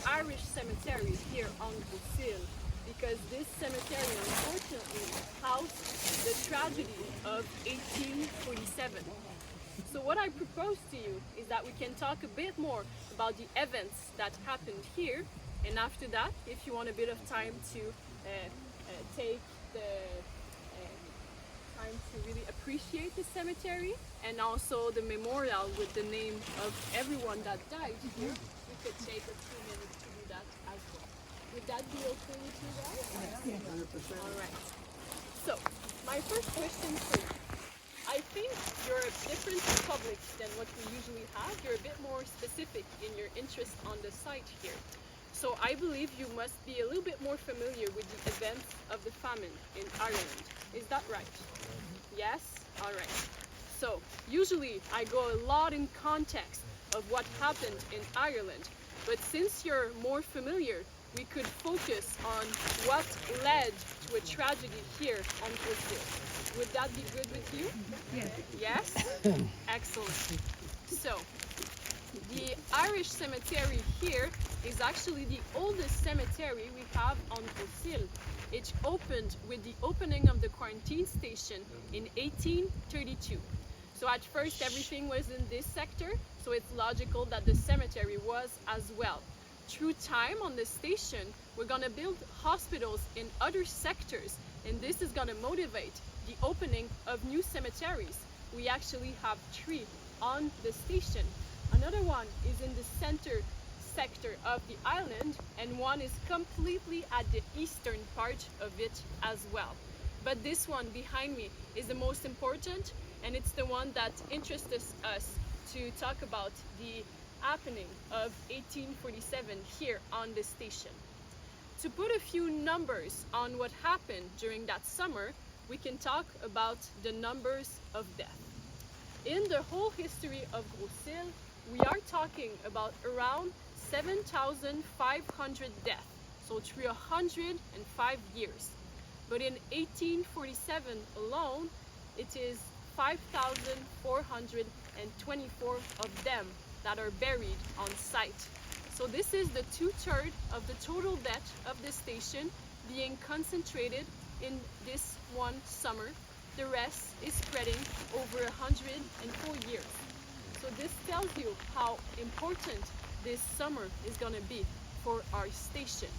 Irish cemetery here on Grosse, because this cemetery unfortunately housed the tragedy of 1847. So what I propose to you is that we can talk a bit more about the events that happened here, and after that, if you want a bit of time to take the time to really appreciate the cemetery and also the memorial with the name of everyone that died here, we could take a few minutes to do that as well. Would that be okay with you guys? Yes, 100%. All right. So, my first question for you. I think you're a different public than what we usually have. You're a bit more specific in your interest on the site here. So I believe you must be a little bit more familiar with the events of the famine in Ireland. Is that right? Yes? All right. So usually I go a lot in context of what happened in Ireland, but since you're more familiar, we could focus on what led to a tragedy here on Grosse. Would that be good with you? Yes. Yes? Excellent. So, the Irish cemetery here is actually the oldest cemetery we have on Grosse. It opened with the opening of the quarantine station in 1832. So at first everything was in this sector, so it's logical that the cemetery was as well. Through time on the station, we're going to build hospitals in other sectors, and this is going to motivate the opening of new cemeteries. We actually have 3 on the station. Another one is in the center sector of the island, and one is completely at the eastern part of it as well. But this one behind me is the most important, and it's the one that interests us to talk about the happening of 1847 here on the station. To put a few numbers on what happened during that summer, we can talk about the numbers of death. In the whole history of Grosse, we are talking about around 7,500 deaths, so through 105 years. But in 1847 alone, it is 5,424 of them that are buried on site. So this is the 2/3 of the total death of the station being concentrated in this one summer. The rest is spreading over 104 years. So this tells you how important this summer is going to be for our station.